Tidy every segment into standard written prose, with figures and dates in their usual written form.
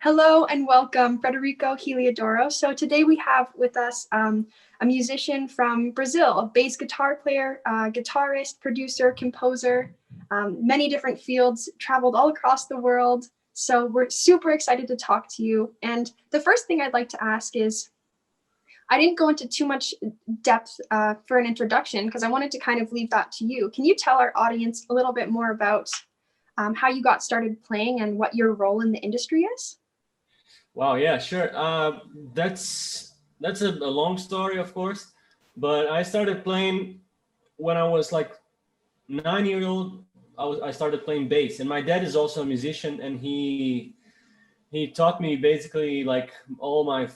Hello and welcome, Frederico Heliodoro. So today we have with us a musician from Brazil, a bass guitar player, guitarist, producer, composer, many different fields, traveled all across the world. So we're super excited to talk to you. And the first thing I'd like to ask is, I didn't go into too much depth for an introduction because I wanted to kind of leave that to you. Can you tell our audience a little bit more about how you got started playing and what your role in the industry is? Wow, yeah, sure. That's a long story, of course, but I started playing when I was like 9 years old. I started playing bass, and my dad is also a musician, and he taught me basically like all my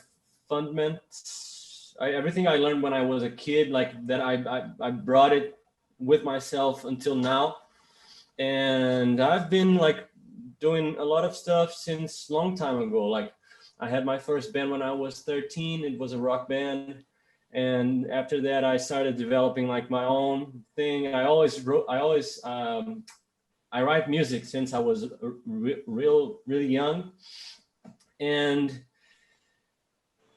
fundamentals, everything I learned when I was a kid, like that I brought it with myself until now, and I've been like doing a lot of stuff since long time ago. Like I had my first band when I was 13. It was a rock band. And after that, I started developing like my own thing. I write music since I was really young. And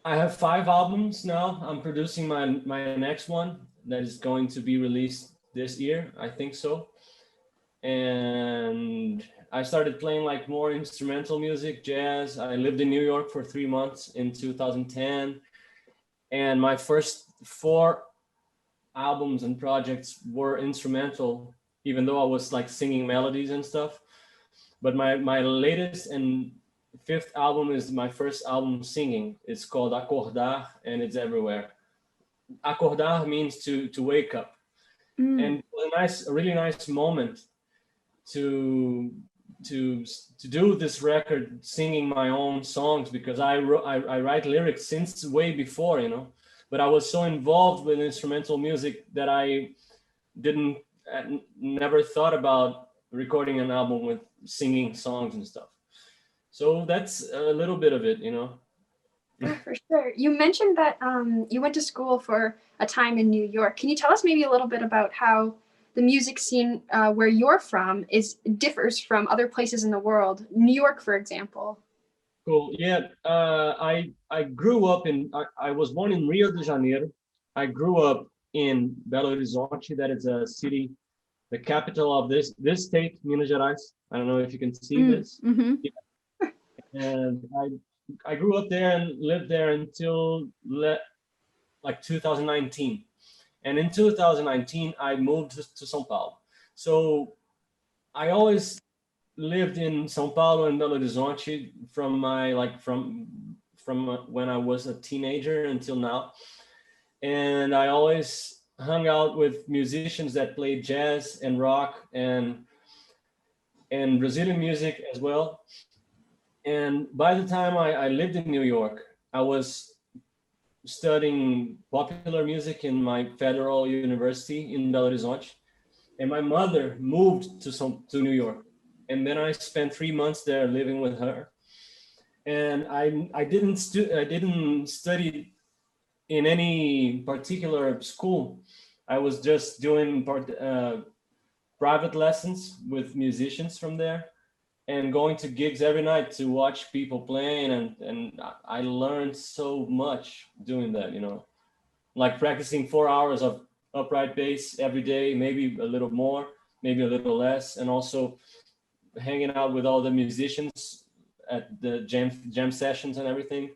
I have 5 albums now. I'm producing my next one that is going to be released this year. I think so. And I started playing like more instrumental music, jazz. I lived in New York for 3 months in 2010. And my first 4 albums and projects were instrumental, even though I was like singing melodies and stuff. But my latest and 5th album is my first album singing. It's called Acordar, and it's everywhere. Acordar means to wake up. And it was a really nice moment to to do this record singing my own songs, because I write lyrics since way before, but I was so involved with instrumental music that I didn't never thought about recording an album with singing songs and stuff. So that's a little bit of it. Yeah, for sure. You mentioned that you went to school for a time in New York. Can you tell us maybe a little bit about how the music scene where you're from differs from other places in the world? New York, for example. Cool. Yeah. I grew up I was born in Rio de Janeiro. I grew up in Belo Horizonte. That is a city, the capital of this state, Minas Gerais. I don't know if you can see this. Mm-hmm. Yeah. And I grew up there and lived there until like 2019. And in 2019, I moved to São Paulo. So I always lived in São Paulo and Belo Horizonte from my from when I was a teenager until now. And I always hung out with musicians that played jazz and rock and Brazilian music as well. And by the time I lived in New York, I was studying popular music in my federal university in Belo Horizonte. And my mother moved to New York. And then I spent 3 months there living with her. And I didn't study in any particular school. I was just doing private lessons with musicians from there, and going to gigs every night to watch people playing, and I learned so much doing that, like practicing 4 hours of upright bass every day, maybe a little more, maybe a little less, and also hanging out with all the musicians at the jam sessions and everything,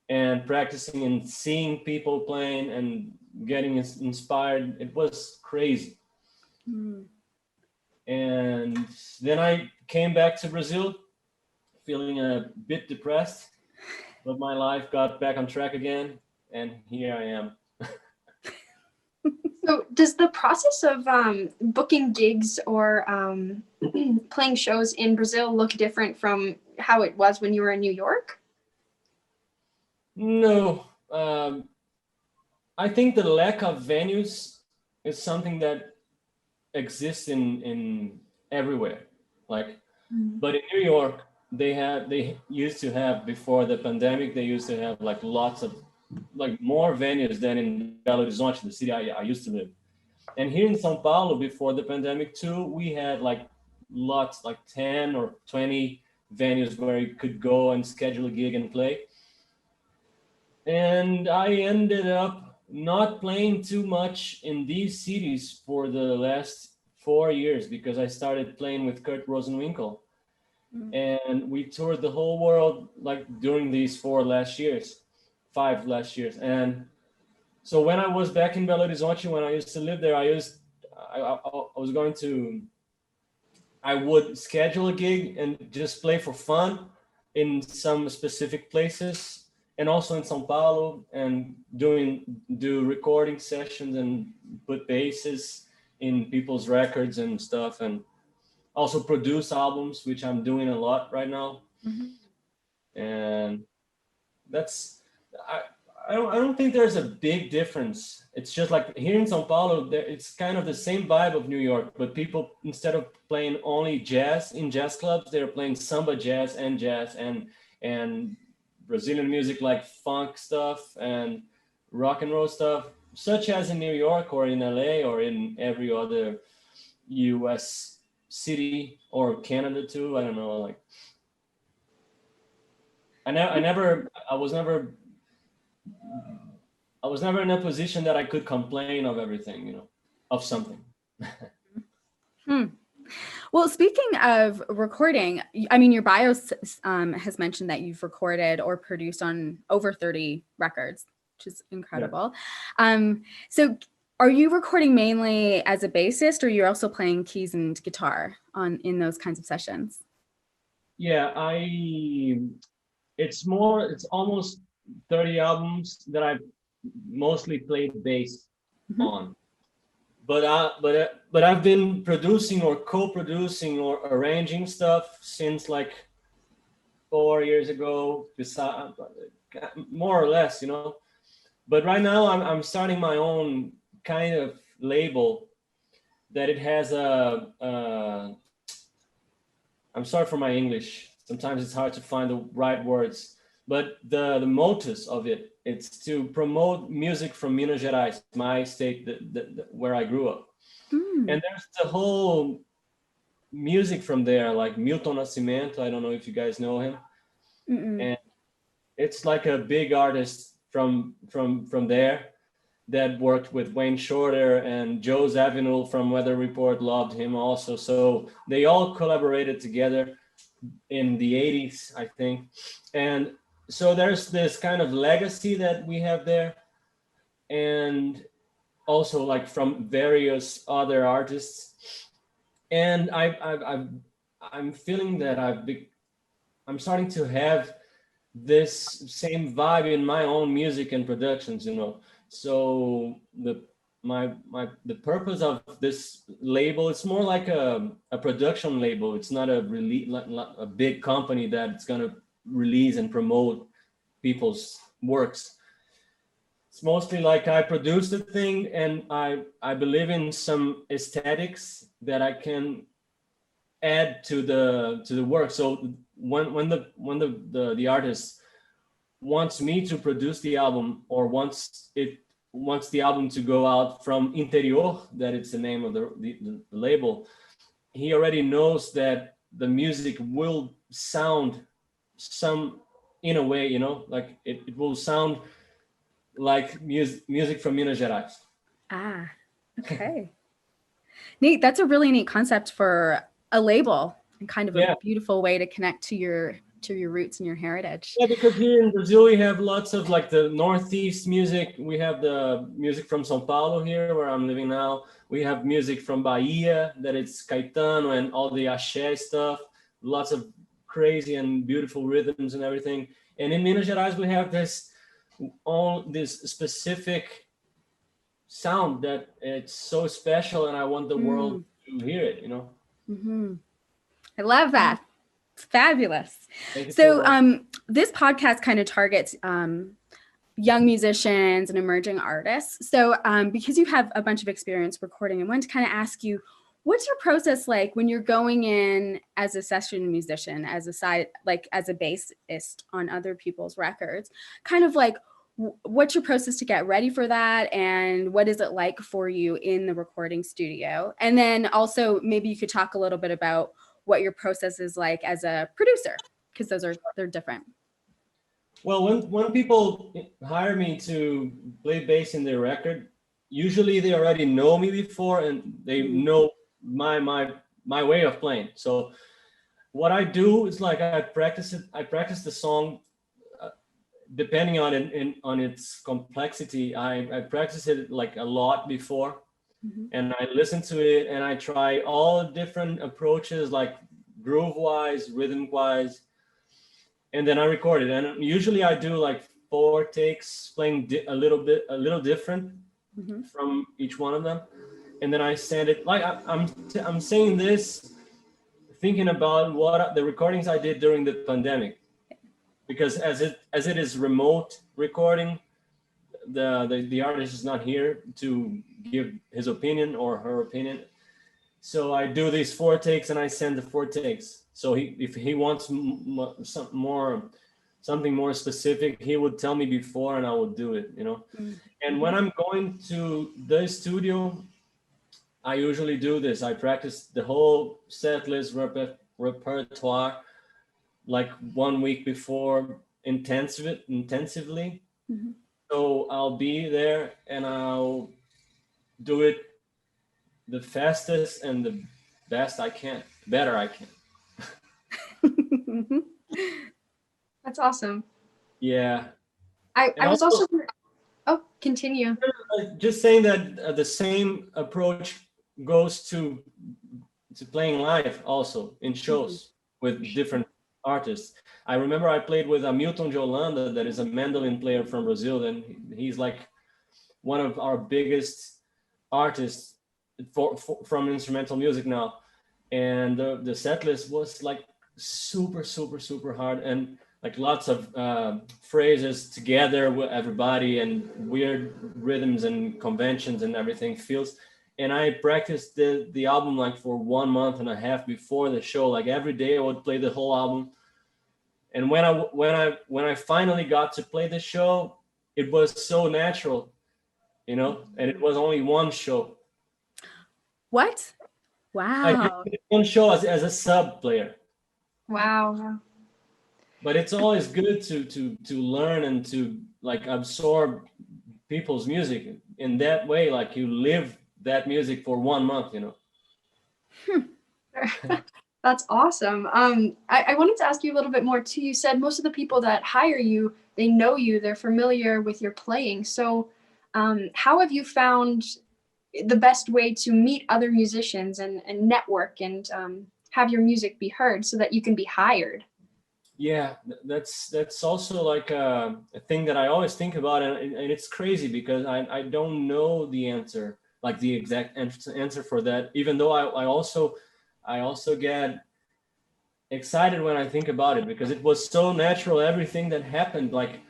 and practicing and seeing people playing and getting inspired. It was crazy. And then I came back to Brazil feeling a bit depressed, but my life got back on track again, and here I am. So does the process of booking gigs or playing shows in Brazil look different from how it was when you were in New York? No, I think the lack of venues is something that exists in everywhere. Like, but in New York, they used to have, before the pandemic, they used to have like lots of like more venues than in Belo Horizonte, the city I used to live. And here in São Paulo, before the pandemic too, we had like lots, like 10 or 20 venues where you could go and schedule a gig and play. And I ended up not playing too much in these cities for the last 4 years because I started playing with Kurt Rosenwinkel. And we toured the whole world like during these 5 last years. And so when I was back in Belo Horizonte, when I used to live there, I was going to, I would schedule a gig and just play for fun in some specific places, and also in São Paulo, and do recording sessions and put basses in people's records and stuff, and also produce albums, which I'm doing a lot right now. And that's I don't think there's a big difference. It's just like here in São Paulo, it's kind of the same vibe of New York, but people, instead of playing only jazz in jazz clubs, they're playing samba jazz and Brazilian music like funk stuff and rock and roll stuff, such as in New York or in LA or in every other US city or Canada too. I don't know. Like I was never in a position that I could complain of everything, of something. Well, speaking of recording, I mean, your bio has mentioned that you've recorded or produced on over 30 records, which is incredible. Yeah. So are you recording mainly as a bassist, or you're also playing keys and guitar in those kinds of sessions? Yeah, it's almost 30 albums that I've mostly played bass on. But I've been producing or co-producing or arranging stuff since like 4 years ago, more or less, But right now I'm starting my own kind of label that it has I'm sorry for my English. Sometimes it's hard to find the right words, but the motus of it's to promote music from Minas Gerais, my state, where I grew up. And there's the whole music from there, like Milton Nascimento. I don't know if you guys know him. And it's like a big artist from there that worked with Wayne Shorter, and Joe Zawinul from Weather Report loved him also. So they all collaborated together in the 80s, I think. And so there's this kind of legacy that we have there. And also like from various other artists. And I'm feeling that I'm starting to have this same vibe in my own music and productions, So the purpose of this label, it's more like a production label. It's not a big company that's gonna release and promote people's works. It's mostly like I produce the thing, and I believe in some aesthetics that I can add to the work. So when the artist wants me to produce the album, or wants the album to go out from Interior, that it's the name of the label, he already knows that the music will sound in a way, like it will sound like music from Minas Gerais. Okay. Neat. That's a really neat concept for a label, and kind of a beautiful way to connect to your roots and your heritage. Yeah, because here in Brazil we have lots of like the Northeast music. We have the music from São Paulo here, where I'm living now. We have music from Bahia, that it's Caetano and all the axé stuff. Lots of crazy and beautiful rhythms and everything. And in Minas Gerais we have this specific sound that it's so special, and I want the world to hear it, I love that. It's fabulous. So this podcast kind of targets young musicians and emerging artists. So because you have a bunch of experience recording, I wanted to kind of ask you, what's your process like when you're going in as a session musician, as a bassist on other people's records? Kind of like, what's your process to get ready for that, and what is it like for you in the recording studio? And then also maybe you could talk a little bit about what your process is like as a producer, because they're different. Well, when people hire me to play bass in their record, usually they already know me before and they know my way of playing. So what I do is like I practice it. I practice the song depending on it on its complexity. I practice it like a lot before, and I listen to it and I try all different approaches, like groove wise, rhythm wise. And then I record it, and usually I do like 4 takes, playing a little different from each one of them, and then I send it. Like I'm saying this, thinking about what the recordings I did during the pandemic, because as it is remote recording, the artist is not here to give his opinion or her opinion. So I do these 4 takes and I send the 4 takes. So if he wants something more specific, he would tell me before and I would do it, you know. And when I'm going to the studio, I usually do this. I practice the whole set list repertoire like 1 week before intensively. So I'll be there and I'll do it the fastest and the best I can, better I can. That's awesome. Yeah. I was also oh, continue. Just saying that the same approach goes to playing live also in shows with different artists. I remember I played with Hamilton de Holanda, that is a mandolin player from Brazil, and he's like one of our biggest artists from instrumental music now. And the set list was like super hard, and like lots of phrases together with everybody and weird rhythms and conventions and everything feels. And I practiced the album like for 1.5 months before the show. Like every day I would play the whole album. And when I finally got to play the show, it was so natural, you know, and it was only one show. What? Wow. I did one show as a sub player. Wow. But it's always good to learn and to like absorb people's music in that way. Like you live that music for 1 month, you know. That's awesome. I wanted to ask you a little bit more too. You said most of the people that hire you, they know you, they're familiar with your playing. So how have you found the best way to meet other musicians and network and have your music be heard so that you can be hired? Yeah, that's also like a thing that I always think about, and it's crazy because I don't know the answer, like the exact answer for that, even though I also get excited when I think about it because it was so natural, everything that happened. Like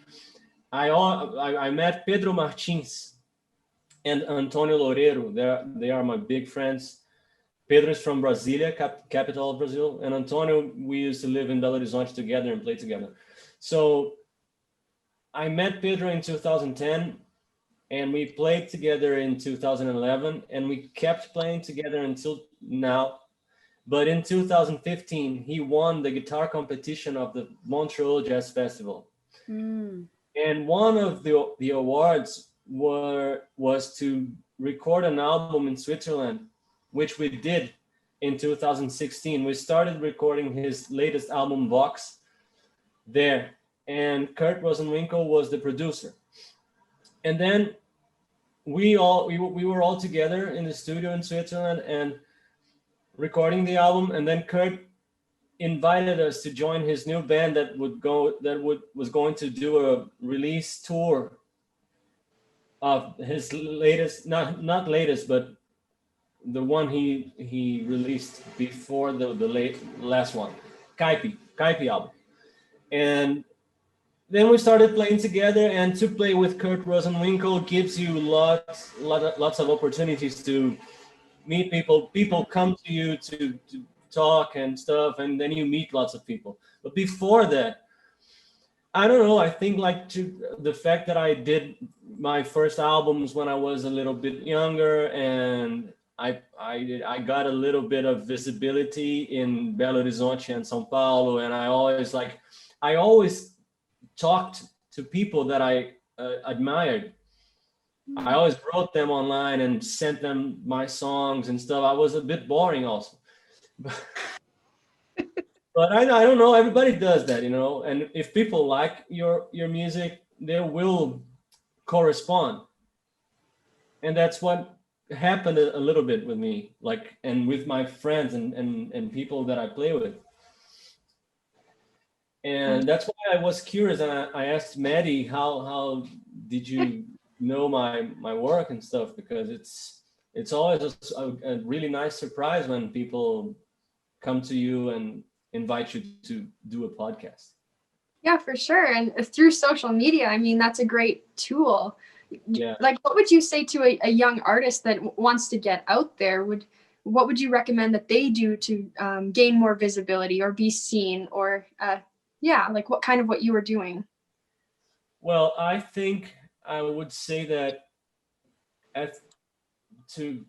I met Pedro Martins and Antonio Loureiro. They are my big friends. Pedro is from Brasilia, capital of Brazil, and Antonio, we used to live in Belo Horizonte together and play together. So I met Pedro in 2010 and we played together in 2011 and we kept playing together until now. But in 2015, he won the guitar competition of the Montreal Jazz Festival. And one of the awards was to record an album in Switzerland, which we did in 2016. We started recording his latest album, Vox, there. And Kurt Rosenwinkel was the producer. And then we were all together in the studio in Switzerland and recording the album. And then Kurt invited us to join his new band that was going to do a release tour of his latest, not latest, but the one he released before the last one, Kaipi album. And then we started playing together, and to play with Kurt Rosenwinkel gives you lots of opportunities to meet people. People come to you to talk and stuff, and then you meet lots of people. But before that, I don't know, I think like the fact that I did my first albums when I was a little bit younger, and I got a little bit of visibility in Belo Horizonte and São Paulo, and I always talked to people that I admired. I always wrote them online and sent them my songs and stuff. I was a bit boring also. But I don't know, everybody does that, and if people like your music, they will correspond. And that's what happened a little bit with me, like, and with my friends and people that I play with. And that's why I was curious, and I asked Maddie, how did you know my work and stuff, because it's always a really nice surprise when people come to you and invite you to do a podcast. Yeah, for sure. And through social media, I mean, that's a great tool. Yeah. Like, what would you say to a young artist that wants to get out there? What would you recommend that they do to gain more visibility or be seen, or like what you were doing? Well, I think I would say that to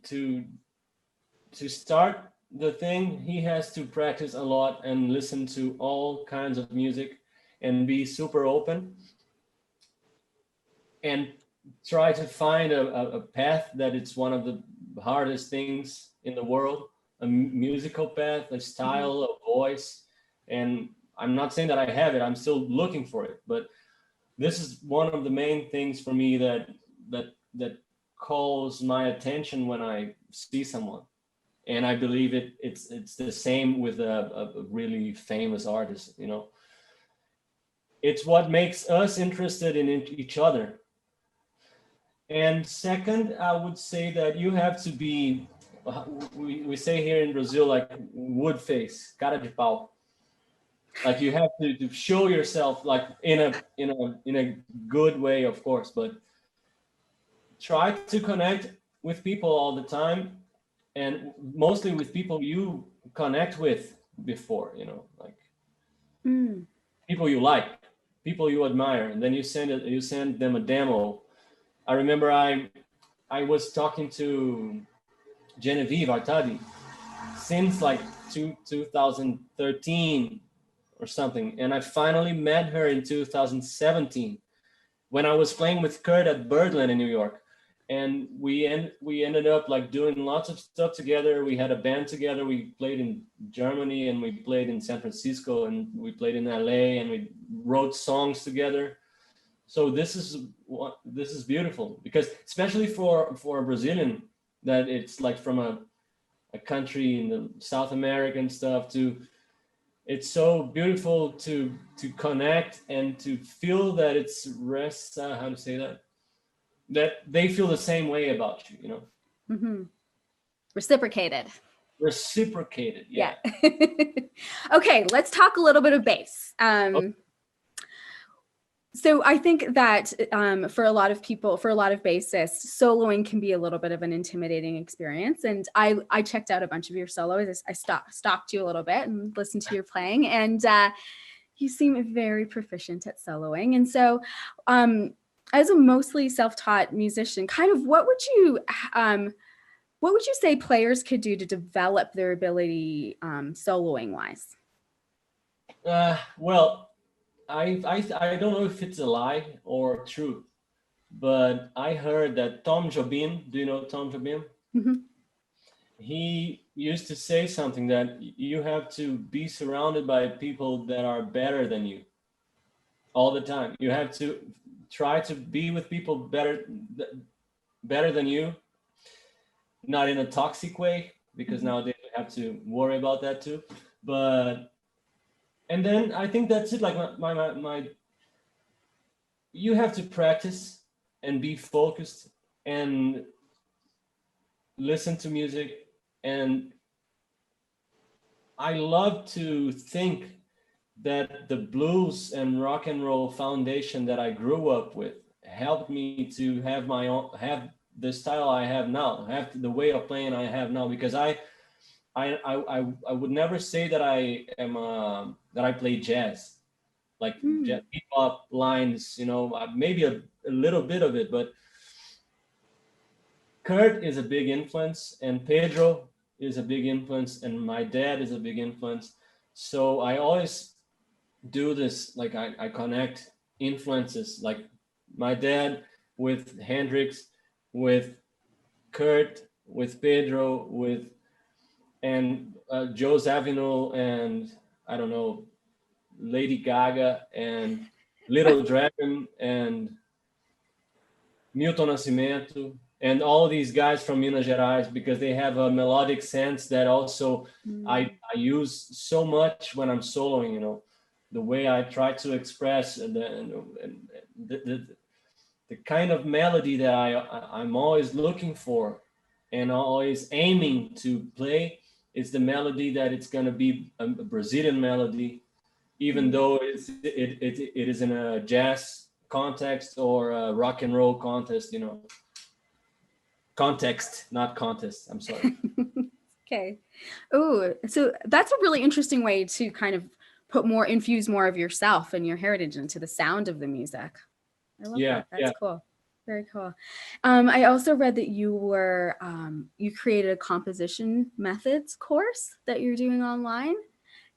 start the thing, he has to practice a lot and listen to all kinds of music and be super open and try to find a path that it's one of the hardest things in the world, a musical path, a style, a voice. And I'm not saying that I have it, I'm still looking for it, but this is one of the main things for me that calls my attention when I see someone. And I believe it's the same with a really famous artist, It's what makes us interested in each other. And second, I would say that you have to be, we say here in Brazil, like wood face, cara de pau. Like you have to show yourself, like in a good way, of course, but try to connect with people all the time, and mostly with people you connect with before, like people you like, people you admire, and then you send them a demo. I remember I was talking to Genevieve Artadi since like 2013 or something, and I finally met her in 2017 when I was playing with Kurt at Birdland in New York. And we ended up like doing lots of stuff together. We had a band together. We played in Germany, and we played in San Francisco, and we played in LA, and we wrote songs together. So this is beautiful, because especially for a Brazilian, that it's like from a country in the South American stuff, it's so beautiful to connect and to feel that it's how to say that they feel the same way about you, Reciprocated. Yeah. Okay, let's talk a little bit of bass. So I think that for a lot of people, for a lot of bassists, soloing can be a little bit of an intimidating experience. And I checked out a bunch of your solos. I stalked you a little bit and listened to your playing, and you seem very proficient at soloing. And so as a mostly self-taught musician, kind of what would you say players could do to develop their ability soloing wise? Well, I don't know if it's a lie or truth, but I heard that Tom Jobim, do you know Tom Jobim? Mm-hmm. He used to say something that you have to be surrounded by people that are better than you all the time. You have to try to be with people better than you, not in a toxic way, because nowadays we have to worry about that too. And then I think that's it. Like my you have to practice and be focused and listen to music. And I love to think that the blues and rock and roll foundation that I grew up with helped me to have the style I have now, have the way of playing I have now, because I would never say that I am that I play jazz, like jazz, bebop lines, maybe a little bit of it, but Kurt is a big influence, and Pedro is a big influence, and my dad is a big influence. So I always do this, like I connect influences, like my dad with Hendrix, with Kurt, with Pedro, with and Joe Zawinul, and I don't know, Lady Gaga, and Little Dragon, and Milton Nascimento, and all these guys from Minas Gerais, because they have a melodic sense that also I use so much when I'm soloing, you know, the way I try to express the kind of melody that I'm always looking for and always aiming to play is the melody that it's going to be a Brazilian melody, even though it is in a jazz context or a rock and roll context, you know. Context, not contest. I'm sorry. Okay. Oh, so that's a really interesting way to kind of infuse more of yourself and your heritage into the sound of the music. I love that. That's cool. Very cool. I also read that you created a composition methods course that you're doing online.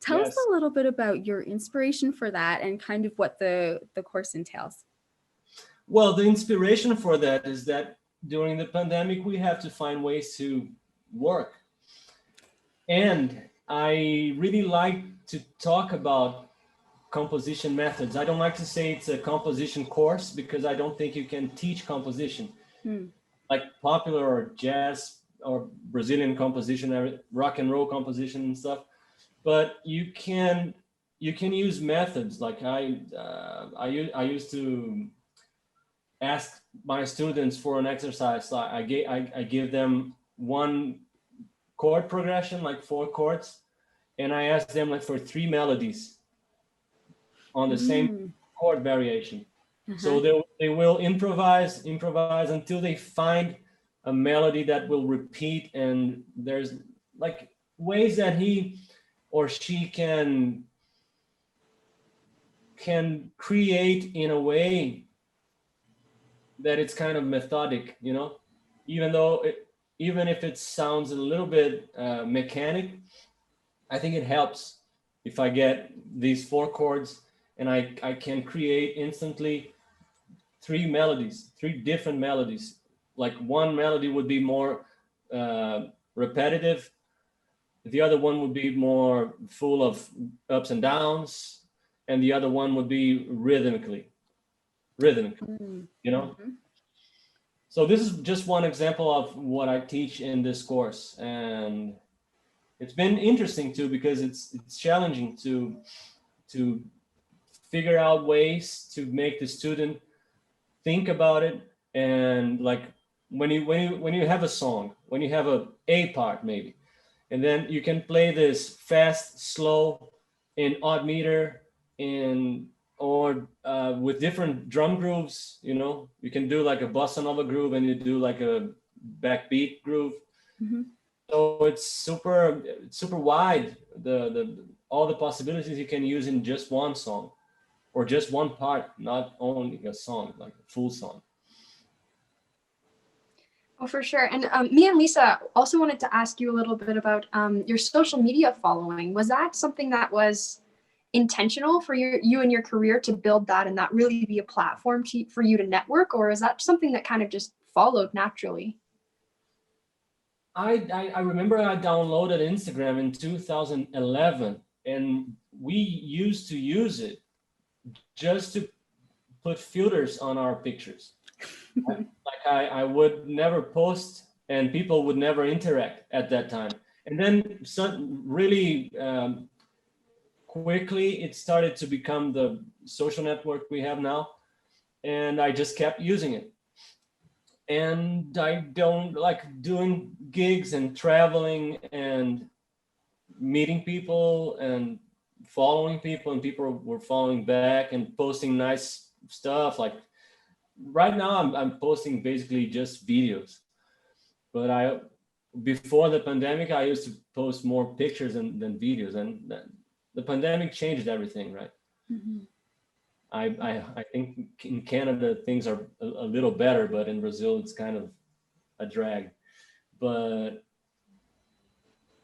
Tell us a little bit about your inspiration for that and kind of what the course entails. Well, the inspiration for that is that during the pandemic, we have to find ways to work. And I really like to talk about composition methods. I don't like to say it's a composition course because I don't think you can teach composition. Like popular or jazz or Brazilian composition, rock and roll composition and stuff. But you can use methods. Like I used to ask my students for an exercise. So I give them one chord progression, like 4 chords, and I ask them like for 3 melodies on the same chord variation. So they will improvise until they find a melody that will repeat, and there's like ways that he or she can create in a way that it's kind of methodic, you know, even if it sounds a little bit mechanic. I think it helps if I get these 4 chords and I can create instantly 3 melodies, 3 different melodies. Like one melody would be more repetitive. The other one would be more full of ups and downs. And the other one would be rhythmic, you know? So this is just one example of what I teach in this course. And it's been interesting too, because it's challenging to figure out ways to make the student think about it. And like when you have a song, when you have a part maybe, and then you can play this fast, slow, in odd meter, or with different drum grooves. You know, you can do like a bossa nova groove and you do like a backbeat groove. So it's super wide, the all the possibilities you can use in just one song or just one part, not only a song, like a full song. Oh, for sure. And me and Lisa also wanted to ask you a little bit about your social media following. Was that something that was intentional for you and your career to build that and that really be a platform for you to network, or is that something that kind of just followed naturally? I remember I downloaded Instagram in 2011, and we used to use it just to put filters on our pictures. I would never post, and people would never interact at that time. And then really quickly, it started to become the social network we have now, and I just kept using it. And I don't like doing gigs and traveling and meeting people and following people, and people were following back and posting nice stuff. Like right now I'm posting basically just videos, but before the pandemic I used to post more pictures than videos, and the pandemic changed everything, right? I think in Canada things are a little better, but in Brazil it's kind of a drag. But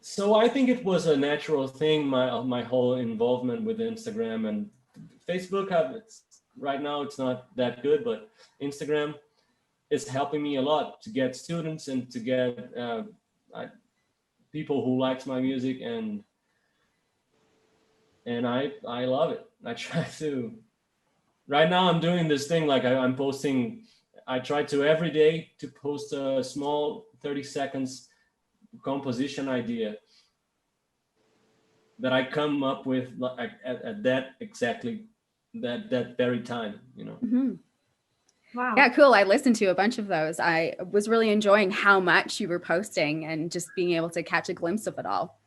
so I think it was a natural thing, my whole involvement with Instagram and Facebook. Right now it's not that good, but Instagram is helping me a lot to get students and to get people who likes my music, and I love it. I try to. Right now I'm doing this thing like I'm posting. I try to every day to post a small 30 seconds composition idea that I come up with like at that exactly that very time, you know. Mm-hmm. Wow. Yeah, cool. I listened to a bunch of those. I was really enjoying how much you were posting and just being able to catch a glimpse of it all.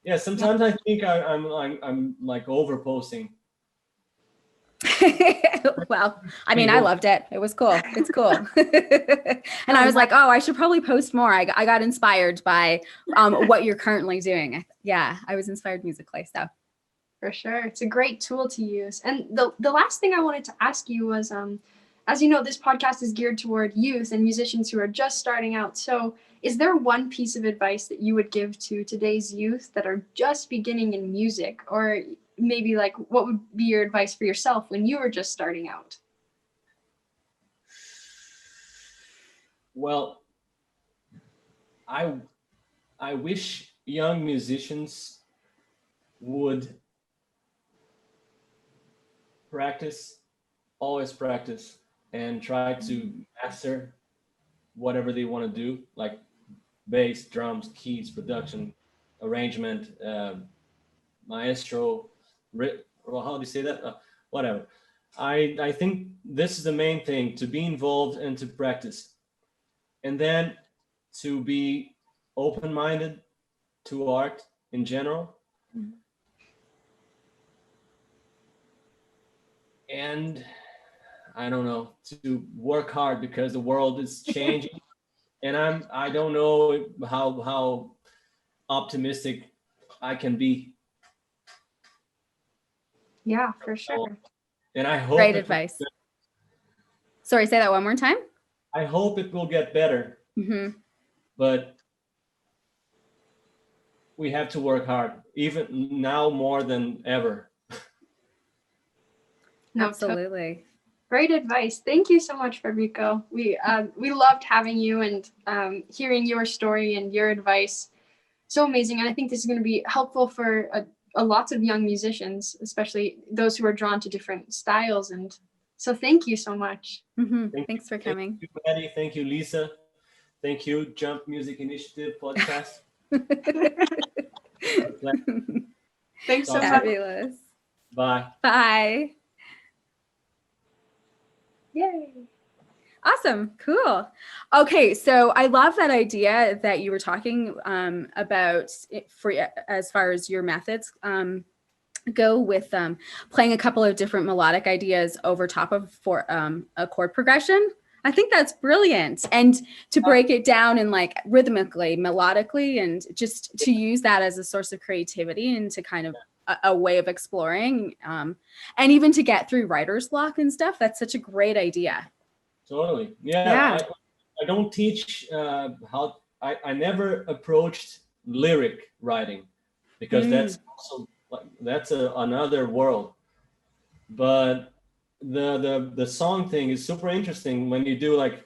Yeah, sometimes I think I'm like over posting. Well, I mean, I loved it. It was cool. It's cool. And I was like, oh, I should probably post more. I got inspired by what you're currently doing. Yeah, I was inspired musically. So for sure, it's a great tool to use. And the last thing I wanted to ask you was, as you know, this podcast is geared toward youth and musicians who are just starting out. So is there one piece of advice that you would give to today's youth that are just beginning in music? Or maybe like what would be your advice for yourself when you were just starting out? Well, I wish young musicians would always practice, and try to master whatever they want to do, like bass, drums, keys, production, arrangement, maestro, well, how do you say that? Whatever. I think this is the main thing, to be involved and to practice. And then to be open-minded to art in general. Mm-hmm. And I don't know, to work hard, because the world is changing. And I don't know how optimistic I can be. Yeah, for sure. And I hope great advice. Sorry, say that one more time. I hope it will get better. Mm-hmm. But we have to work hard, even now more than ever. No, absolutely. Great advice. Thank you so much, Frederico. We loved having you and hearing your story and your advice. So amazing. And I think this is going to be helpful for a lots of young musicians, especially those who are drawn to different styles. And so thank you so much. Mm-hmm. Thanks for coming. Thank you, Maddie. Thank you, Lisa. Thank you, Jump Music Initiative podcast. Thanks so much. Fabulous. Bye. Bye. Yay. Awesome. Cool. Okay. So I love that idea that you were talking about for as far as your methods go with playing a couple of different melodic ideas over top of for a chord progression. I think that's brilliant. And to break it down and like rhythmically, melodically, and just to use that as a source of creativity and to kind of a way of exploring and even to get through writer's block and stuff. That's such a great idea. Totally. Yeah. I don't teach I never approached lyric writing, because that's also that's another world. But the song thing is super interesting when you do, like,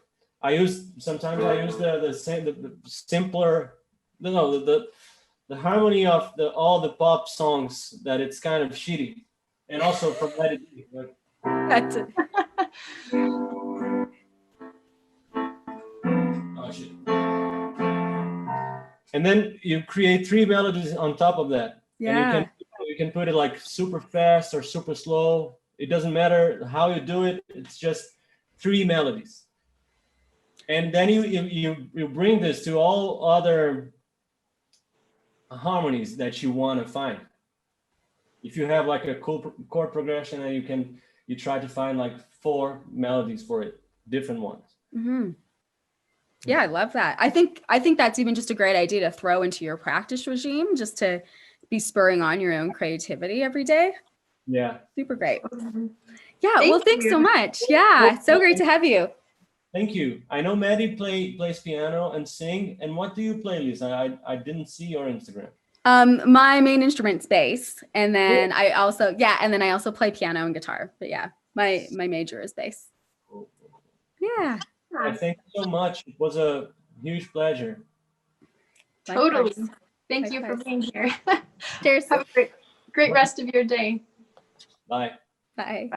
sometimes I use the simpler, the harmony of all the pop songs, that it's kind of shitty, and also from Let It Be. That's it. Oh shit! And then you create 3 melodies on top of that. Yeah. And you can put it like super fast or super slow. It doesn't matter how you do it. It's just 3 melodies. And then you bring this to all other harmonies that you want to find. If you have like a cool chord progression, and you try to find like 4 melodies for it, different ones. Mm-hmm. Yeah, I love that. I think that's even just a great idea to throw into your practice regime, just to be spurring on your own creativity every day. Yeah. Super great. Yeah. Thanks so much. Yeah. So great to have you. Thank you. I know Maddie plays piano and sing. And what do you play, Lisa? I didn't see your Instagram. My main instrument's bass, and then I also play piano and guitar. But yeah, my major is bass. Cool. Yeah. Thank you so much. It was a huge pleasure. Totally. Likewise. Thank you for being here. Cheers. Have a great rest of your day. Bye. Bye.